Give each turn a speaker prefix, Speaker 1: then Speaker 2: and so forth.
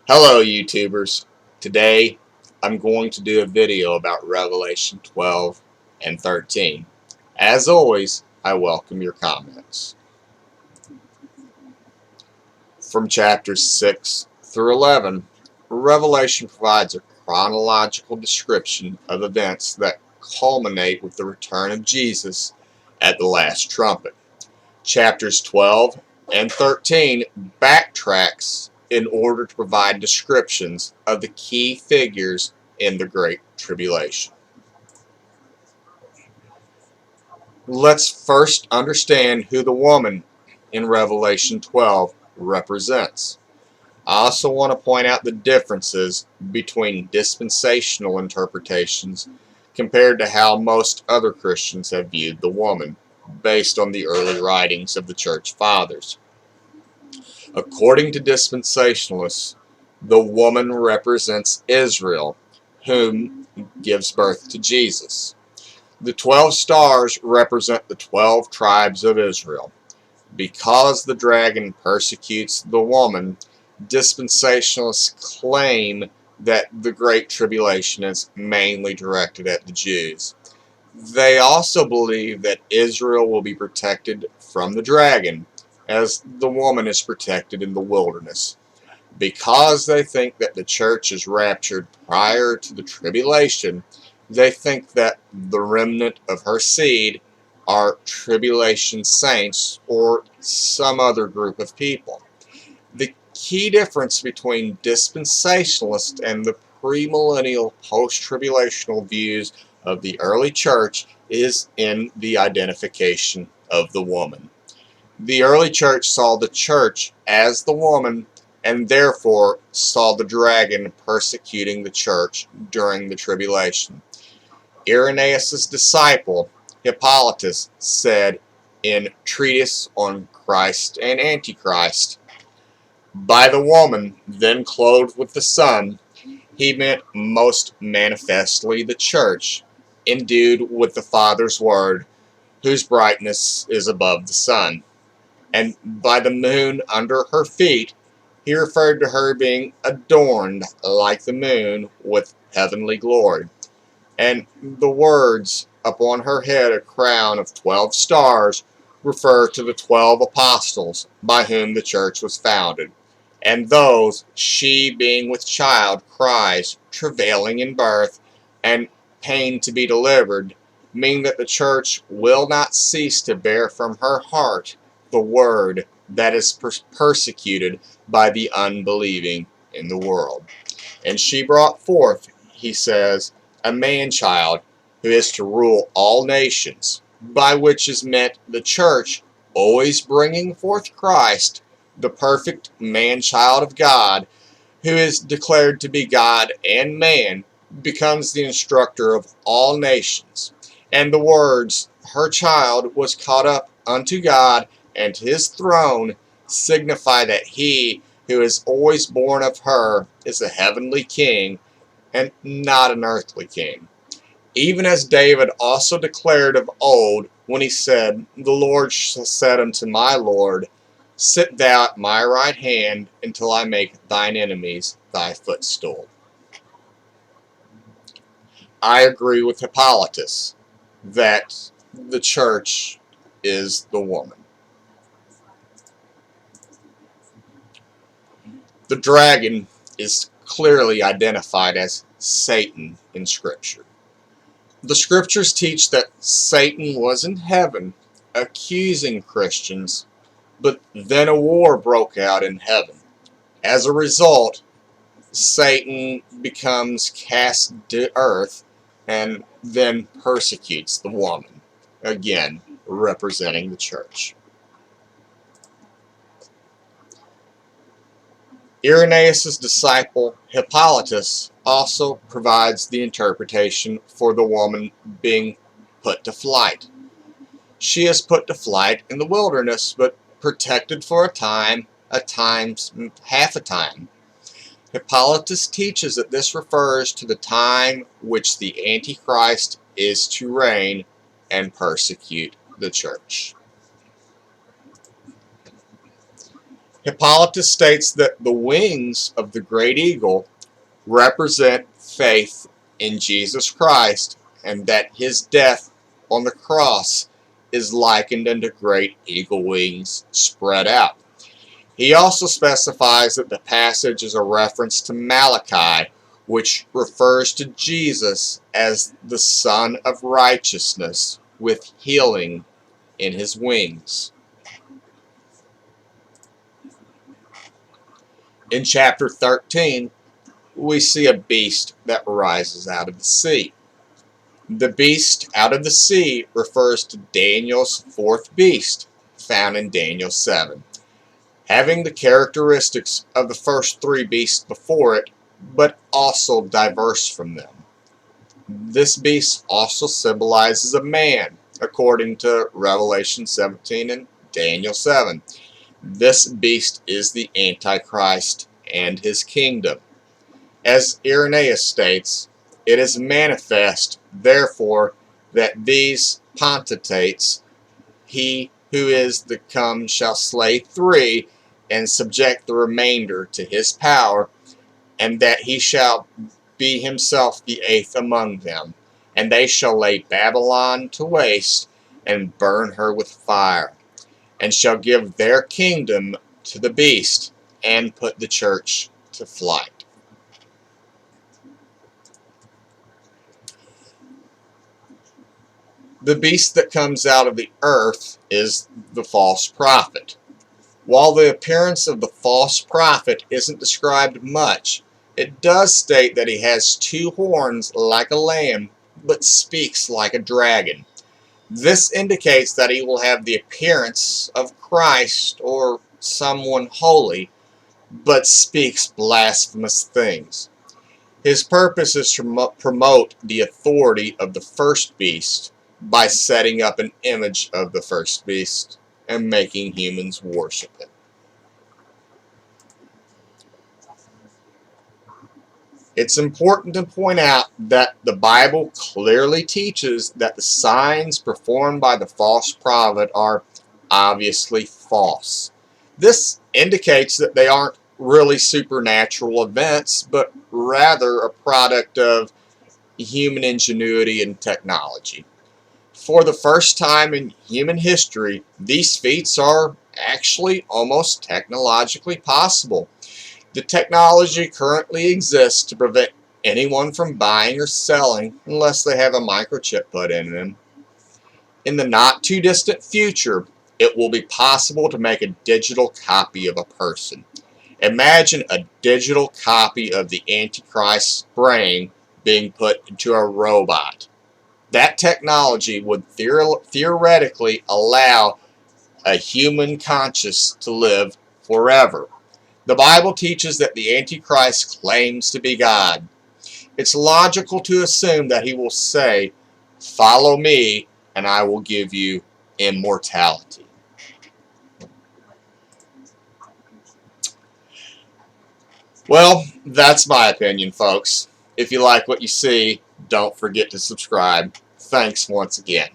Speaker 1: Hello YouTubers. Today I'm going to do a video about Revelation 12 and 13. As always, I welcome your comments. From chapters 6 through 11, Revelation provides a chronological description of events that culminate with the return of Jesus at the last trumpet. Chapters 12 and 13 backtracks in order to provide descriptions of the key figures in the Great Tribulation. Let's first understand who the woman in Revelation 12 represents. I also want to point out the differences between dispensational interpretations compared to how most other Christians have viewed the woman, based on the early writings of the Church Fathers. According to dispensationalists, the woman represents Israel, whom gives birth to Jesus. The 12 stars represent the 12 tribes of Israel. Because the dragon persecutes the woman, dispensationalists claim that the Great Tribulation is mainly directed at the Jews. They also believe that Israel will be protected from the dragon, as the woman is protected in the wilderness. Because they think that the church is raptured prior to the tribulation, they think that the remnant of her seed are tribulation saints or some other group of people. The key difference between dispensationalist and the premillennial post-tribulational views of the early church is in the identification of the woman. The early church saw the church as the woman and therefore saw the dragon persecuting the church during the tribulation. Irenaeus' disciple, Hippolytus, said in Treatise on Christ and Antichrist, "By the woman, then clothed with the sun," he meant most manifestly the church, endued with the Father's word, whose brightness is above the sun. And by the moon under her feet, he referred to her being adorned like the moon with heavenly glory. And the words, "upon her head a crown of 12 stars," refer to the 12 apostles by whom the church was founded. And those, she being with child, cries, travailing in birth, and pain to be delivered, mean that the church will not cease to bear from her heart the word that is persecuted by the unbelieving in the world. And she brought forth, he says, a man-child who is to rule all nations, by which is meant the church, always bringing forth Christ, the perfect man-child of God, who is declared to be God and man, becomes the instructor of all nations. And the words, "her child was caught up unto God and to his throne," signify that he who is always born of her is a heavenly king and not an earthly king. Even as David also declared of old when he said, "The Lord said unto my Lord, sit thou at my right hand until I make thine enemies thy footstool." I agree with Hippolytus that the church is the woman. The dragon is clearly identified as Satan in Scripture. The Scriptures teach that Satan was in heaven accusing Christians, but then a war broke out in heaven. As a result, Satan becomes cast to earth and then persecutes the woman, again representing the church. Irenaeus' disciple Hippolytus also provides the interpretation for the woman being put to flight. She is put to flight in the wilderness, but protected for a time, half a time. Hippolytus teaches that this refers to the time which the Antichrist is to reign and persecute the church. Hippolytus states that the wings of the great eagle represent faith in Jesus Christ, and that his death on the cross is likened unto great eagle wings spread out. He also specifies that the passage is a reference to Malachi, which refers to Jesus as the Son of Righteousness with healing in his wings. In chapter 13, we see a beast that rises out of the sea. The beast out of the sea refers to Daniel's fourth beast, found in Daniel 7, having the characteristics of the first three beasts before it, but also diverse from them. This beast also symbolizes a man, according to Revelation 17 and Daniel 7. This beast is the Antichrist and his kingdom. As Irenaeus states, it is manifest, therefore, that these potentates, he who is to come shall slay three, and subject the remainder to his power, and that he shall be himself the eighth among them. And they shall lay Babylon to waste, and burn her with fire, and shall give their kingdom to the beast, and put the church to flight. The beast that comes out of the earth is the false prophet. While the appearance of the false prophet isn't described much, it does state that he has two horns like a lamb, but speaks like a dragon. This indicates that he will have the appearance of Christ or someone holy, but speaks blasphemous things. His purpose is to promote the authority of the first beast by setting up an image of the first beast and making humans worship it. It's important to point out that the Bible clearly teaches that the signs performed by the false prophet are obviously false. This indicates that they aren't really supernatural events, but rather a product of human ingenuity and technology. For the first time in human history, these feats are actually almost technologically possible. The technology currently exists to prevent anyone from buying or selling unless they have a microchip put in them. In the not too distant future, it will be possible to make a digital copy of a person. Imagine a digital copy of the Antichrist's brain being put into a robot. That technology would theoretically allow a human conscious to live forever. The Bible teaches that the Antichrist claims to be God. It's logical to assume that he will say, "Follow me, and I will give you immortality." Well, that's my opinion, folks. If you like what you see, don't forget to subscribe. Thanks once again.